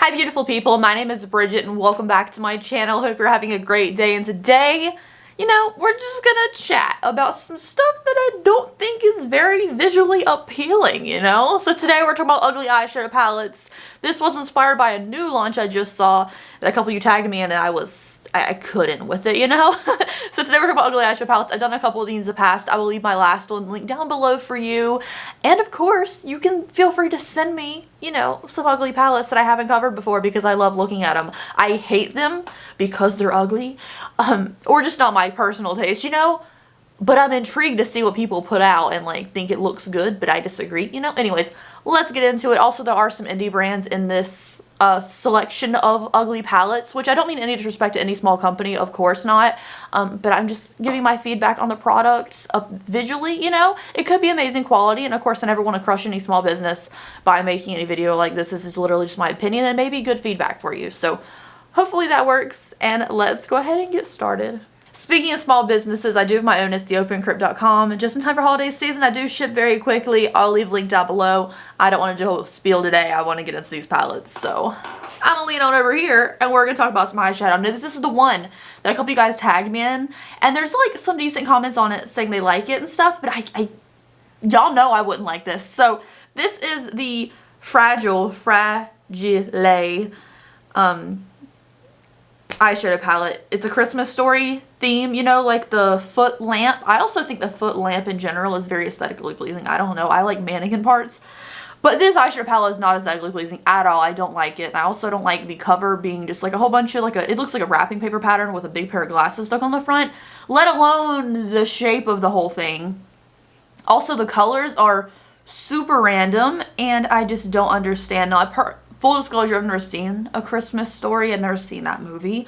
Hi beautiful people, my name is Bridget and welcome back to my channel. Hope you're having a great day, and today, we're just gonna chat about some stuff that I don't think is very visually appealing, So today we're talking about ugly eyeshadow palettes. This was inspired by a new launch I just saw that a couple of you tagged me in, and I couldn't with it, So today we're talking about ugly eyeshadow palettes. I've done a couple of these in the past. I will leave my last one linked down below for you. And of course, you can feel free to send me, some ugly palettes that I haven't covered before because I love looking at them. I hate them because they're ugly, or just not my personal taste, But I'm intrigued to see what people put out and think it looks good, but I disagree, Anyways, let's get into it. Also, there are some indie brands in this selection of ugly palettes, which I don't mean any disrespect to any small company, of course not, but I'm just giving my feedback on the products visually, It could be amazing quality, and of course I never want to crush any small business by making any video like this. This is literally just my opinion and maybe good feedback for you, so hopefully that works, and let's go ahead and get started. Speaking of small businesses, I do have my own. It's theopencrypt.com, and just in time for holiday season, I do ship very quickly. I'll leave a link down below. I don't want to do a spiel today. I want to get into these palettes, so I'm gonna lean on over here, and we're gonna talk about some eyeshadow. Now, this is the one that a couple of you guys tagged me in, and there's some decent comments on it saying they like it and stuff, but y'all know I wouldn't like this. So this is the Fragile eyeshadow palette. It's a Christmas story theme, like the foot lamp. I also think the foot lamp in general is very aesthetically pleasing. I don't know. I like mannequin parts. But this eyeshadow palette is not aesthetically pleasing at all. I don't like it. And I also don't like the cover being just a whole bunch of it looks like a wrapping paper pattern with a big pair of glasses stuck on the front, let alone the shape of the whole thing. Also, the colors are super random, and I just don't understand. Now, full disclosure, I've never seen A Christmas Story. I've never seen that movie.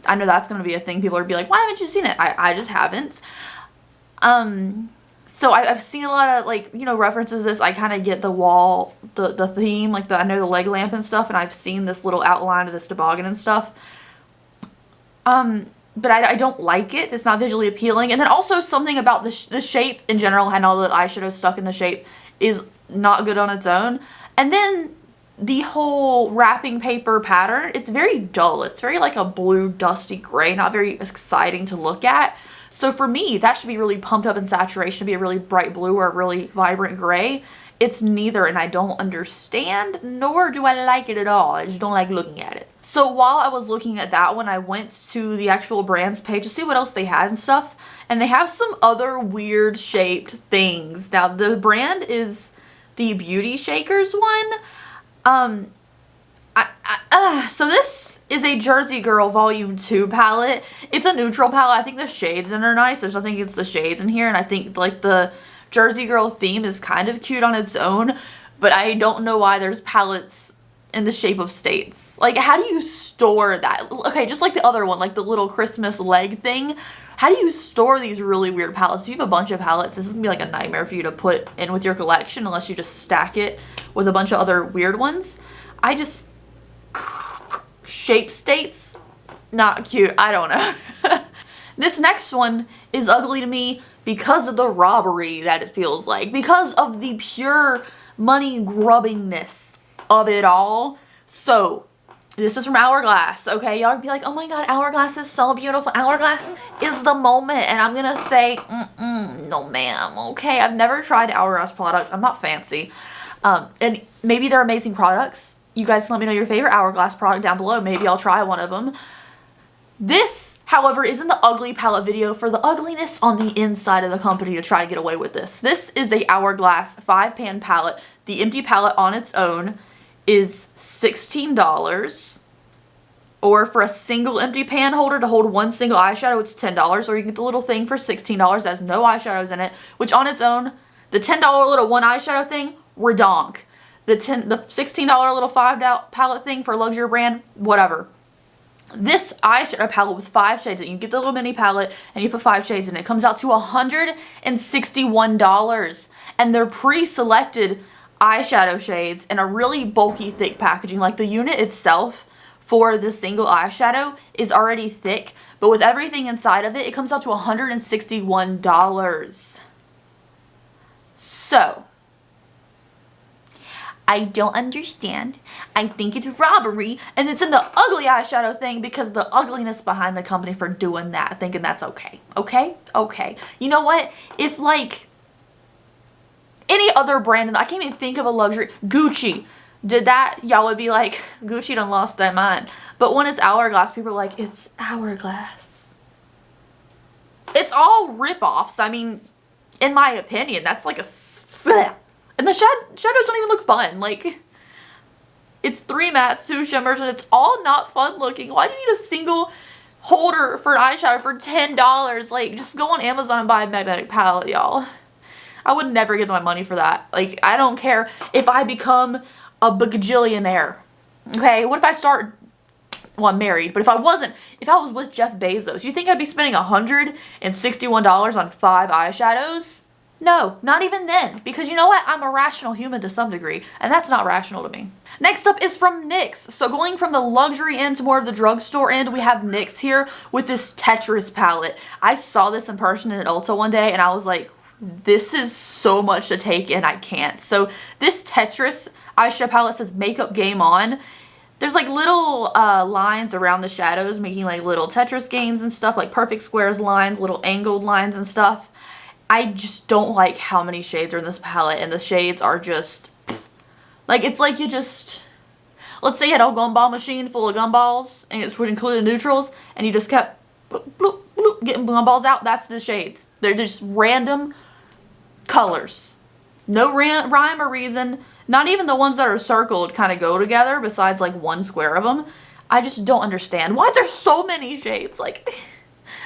I know that's going to be a thing. People are be like, why haven't you seen it? I just haven't. So I've seen a lot of, references to this. I kind of get the wall, the theme, I know the leg lamp and stuff, and I've seen this little outline of this toboggan and stuff. But I don't like it. It's not visually appealing. And then also something about the shape in general, and all the eyeshadow stuck in the shape, is not good on its own. And then the whole wrapping paper pattern, it's very dull. It's very a blue dusty gray, not very exciting to look at. So for me, that should be really pumped up in saturation, be a really bright blue or a really vibrant gray. It's neither, and I don't understand, nor do I like it at all. I just don't like looking at it. So while I was looking at that one, I went to the actual brand's page to see what else they had and stuff, and they have some other weird shaped things. Now, the brand is the Beauty Shakers one. So this is a Jersey Girl Volume 2 palette. It's a neutral palette. I think the shades in are nice. There's nothing against the shades in here, and I think the Jersey Girl theme is kind of cute on its own, but I don't know why there's palettes in the shape of states. How do you store that? Okay, just like the other one, the little Christmas leg thing. How do you store these really weird palettes? If you have a bunch of palettes, this is gonna be a nightmare for you to put in with your collection unless you just stack it with a bunch of other weird ones. Shape states, not cute. I don't know. This next one is ugly to me because of the robbery that it feels like, because of the pure money grubbingness of it all. So this is from Hourglass, okay? Y'all be like, oh my god, Hourglass is so beautiful. Hourglass is the moment, and I'm gonna say, no ma'am, okay? I've never tried Hourglass products. I'm not fancy. And maybe they're amazing products. You guys can let me know your favorite Hourglass product down below. Maybe I'll try one of them. This, however, isn't the ugly palette video for the ugliness on the inside of the company to try to get away with this. This is a Hourglass 5-pan palette. The empty palette on its own is $16. Or for a single empty pan holder to hold one single eyeshadow, it's $10. Or you can get the little thing for $16 that has no eyeshadows in it, which on its own, the $10 little one eyeshadow thing, redonk. The $16 little $5 palette thing for a luxury brand, whatever. This eyeshadow palette with 5 shades in it, you get the little mini palette and you put 5 shades in it, comes out to $161. And they're pre-selected eyeshadow shades in a really bulky, thick packaging. The unit itself for the single eyeshadow is already thick, but with everything inside of it, it comes out to $161. So I don't understand. I think it's robbery, and it's in the ugly eyeshadow thing because the ugliness behind the company for doing that, thinking that's okay. Okay? Okay. You know what? If like any other brand, I can't even think of a luxury, Gucci did that, y'all would be like, Gucci done lost their mind. But when it's Hourglass, people are like, it's Hourglass. It's all rip-offs. I mean, in my opinion, that's like a... And the shadows don't even look fun. Like, it's 3 mattes, 2 shimmers, and it's all not fun looking. Why do you need a single holder for an eyeshadow for $10? Like, just go on Amazon and buy a magnetic palette, y'all. I would never give my money for that. Like, I don't care if I become a bajillionaire. Okay, what if I start... Well, I'm married, but if I was with Jeff Bezos, you think I'd be spending $161 on 5 eyeshadows? No, not even then. Because you know what? I'm a rational human to some degree, and that's not rational to me. Next up is from NYX. So going from the luxury end to more of the drugstore end, we have NYX here with this Tetris palette. I saw this in person in Ulta one day, and I was like, this is so much to take in, I can't. So this Tetris eyeshadow palette says makeup game on. There's like little lines around the shadows making like little Tetris games and stuff, like perfect squares lines, little angled lines and stuff. I just don't like how many shades are in this palette, and the shades are just, like, it's like you just, let's say you had a gumball machine full of gumballs, and it would include the neutrals, and you just kept bloop, bloop, bloop, getting gumballs out. That's the shades. They're just random colors. No rhyme or reason. Not even the ones that are circled kind of go together, besides like 1 square of them. I just don't understand. Why is there so many shades? Like,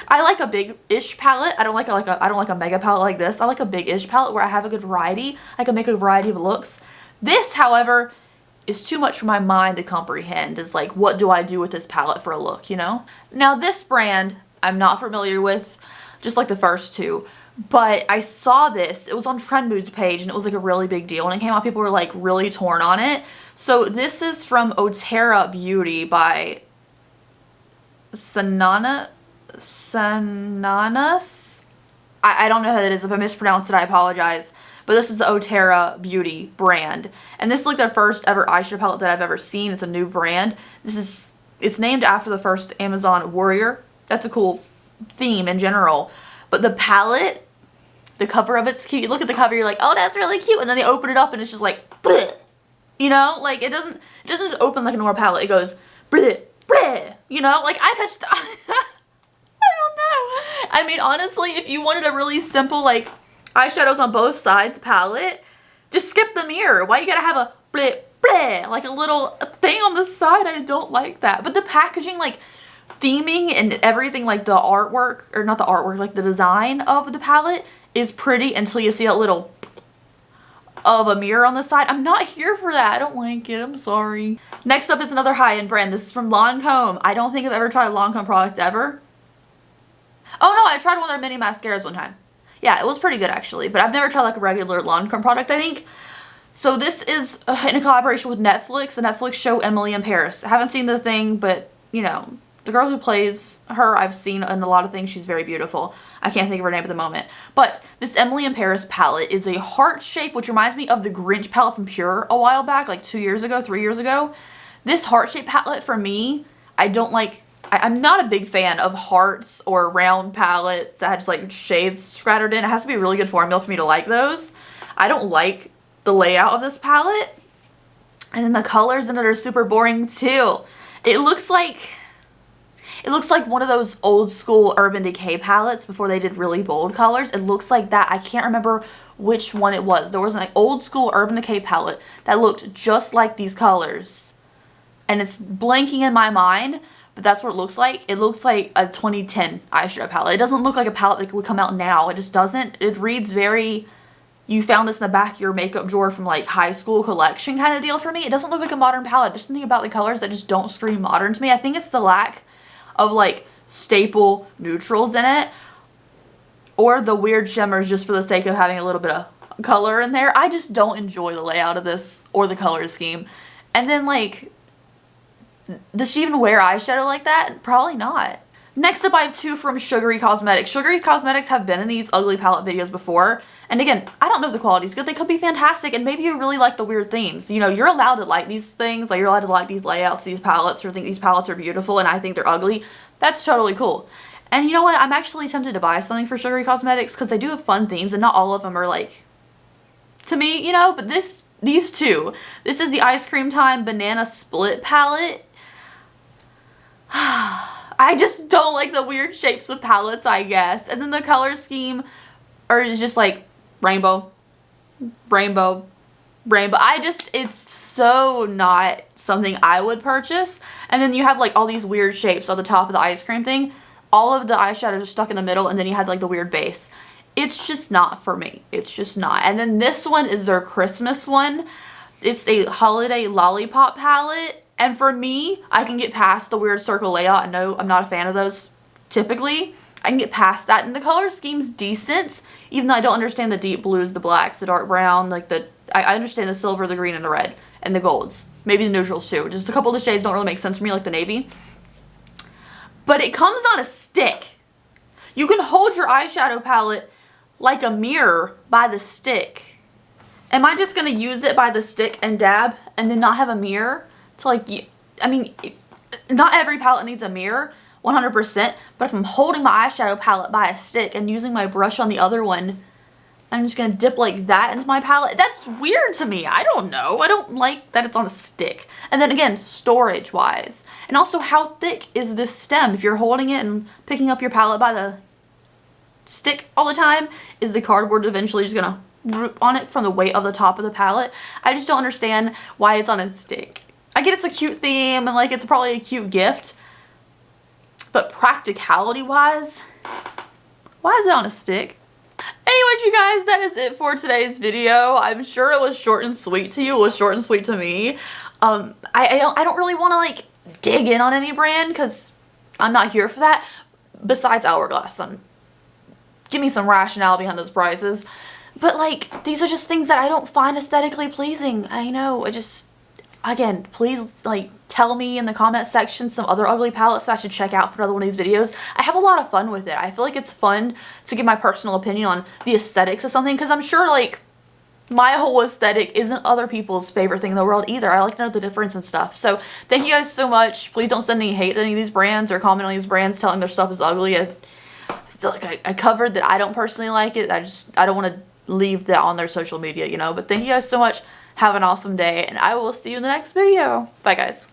I like a big-ish palette. I don't like a mega palette like this. I like a big-ish palette where I have a good variety. I can make a variety of looks. This, however, is too much for my mind to comprehend. It's like, what do I do with this palette for a look, you know? Now, this brand I'm not familiar with, just like the first 2. But I saw this, it was on Trend Mood's page, and it was like a really big deal. When it came out, people were like really torn on it. So this is from Otera Beauty by Sananas. I don't know who that is. If I mispronounced it, I apologize. But this is the Otera Beauty brand. And this is like the first ever eyeshadow palette that I've ever seen. It's a new brand. It's named after the first Amazon warrior. That's a cool theme in general. But the palette, the cover of it's cute. You look at the cover, you're like, oh, that's really cute. And then they open it up and it's just like, bleh. You know, like it doesn't just open like a normal palette. It goes, bleh, bleh. You know, like I just, I don't know. I mean, honestly, if you wanted a really simple, like, eyeshadows on both sides palette, just skip the mirror. Why you gotta have a bleh, bleh, like a little thing on the side? I don't like that. But the packaging, like, theming and everything, like the artwork, or not the artwork, like the design of the palette is pretty until you see a little of a mirror on the side. I'm not here for that. I don't like it. I'm sorry. Next up is another high-end brand. This is from Lancome. I don't think I've ever tried a Lancome product ever. Oh no, I tried one of their mini mascaras one time. Yeah, it was pretty good actually, but I've never tried like a regular Lancome product, I think. So this is in a collaboration with Netflix, the Netflix show Emily in Paris. I haven't seen the thing, but you know, the girl who plays her, I've seen in a lot of things. She's very beautiful. I can't think of her name at the moment. But this Emily in Paris palette is a heart shape, which reminds me of the Grinch palette from Pure a while back, like 2 years ago, 3 years ago. This heart shape palette for me, I don't like, I'm not a big fan of hearts or round palettes that have just like shades scattered in. It has to be a really good formula for me to like those. I don't like the layout of this palette. And then the colors in it are super boring too. It looks like one of those old school Urban Decay palettes before they did really bold colors. It looks like that. I can't remember which one it was. There was an old school Urban Decay palette that looked just like these colors. And it's blanking in my mind, but that's what it looks like. It looks like a 2010 eyeshadow palette. It doesn't look like a palette that would come out now. It just doesn't. It reads very, you found this in the back of your makeup drawer from like high school collection kind of deal for me. It doesn't look like a modern palette. There's something about the colors that just don't scream modern to me. I think it's the lack of like staple neutrals in it, or the weird shimmers just for the sake of having a little bit of color in there. I just don't enjoy the layout of this or the color scheme. And then like, does she even wear eyeshadow like that? Probably not. Next up, I have two from Sugary Cosmetics. Sugary Cosmetics have been in these ugly palette videos before. And again, I don't know if the quality's good. They could be fantastic, and maybe you really like the weird themes. You know, you're allowed to like these things. Like, you're allowed to like these layouts, these palettes, or think these palettes are beautiful, and I think they're ugly. That's totally cool. And you know what? I'm actually tempted to buy something for Sugary Cosmetics because they do have fun themes, and not all of them are, like, to me, you know? But these two. This is the Ice Cream Time Banana Split palette. I just don't like the weird shapes of palettes, I guess. And then the color scheme is just like rainbow, rainbow, rainbow. It's so not something I would purchase. And then you have like all these weird shapes on the top of the ice cream thing. All of the eyeshadows are stuck in the middle, and then you had like the weird base. It's just not for me. It's just not. And then this one is their Christmas one. It's a holiday lollipop palette. And for me, I can get past the weird circle layout. I know I'm not a fan of those typically. I can get past that. And the color scheme's decent, even though I don't understand the deep blues, the blacks, the dark brown, like I understand the silver, the green, and the red, and the golds. Maybe the neutrals too. Just a couple of the shades don't really make sense for me, like the navy. But it comes on a stick. You can hold your eyeshadow palette like a mirror by the stick. Am I just going to use it by the stick and dab and then not have a mirror? To like, I mean, not every palette needs a mirror, 100%, but if I'm holding my eyeshadow palette by a stick and using my brush on the other one, I'm just going to dip like that into my palette. That's weird to me. I don't know. I don't like that it's on a stick. And then again, storage wise. And also, how thick is this stem? If you're holding it and picking up your palette by the stick all the time, is the cardboard eventually just going to root on it from the weight of the top of the palette? I just don't understand why it's on a stick. I get it's a cute theme and like it's probably a cute gift, but practicality wise, why is it on a stick? Anyways, you guys, that is it for today's video. I'm sure it was short and sweet to you. It was short and sweet to me. I don't really want to like dig in on any brand because I'm not here for that. Besides Hourglass, give me some rationale behind those prices. But like, these are just things that I don't find aesthetically pleasing. I know, again, please like tell me in the comment section some other ugly palettes I should check out for another one of these videos. I have a lot of fun with it. I feel like it's fun to give my personal opinion on the aesthetics of something because I'm sure like my whole aesthetic isn't other people's favorite thing in the world either. I like to know the difference and stuff. So thank you guys so much. Please don't send any hate to any of these brands or comment on these brands telling their stuff is ugly. I feel like I covered that I don't personally like it. I don't want to leave that on their social media, you know. But thank you guys so much. Have an awesome day, and I will see you in the next video. Bye, guys.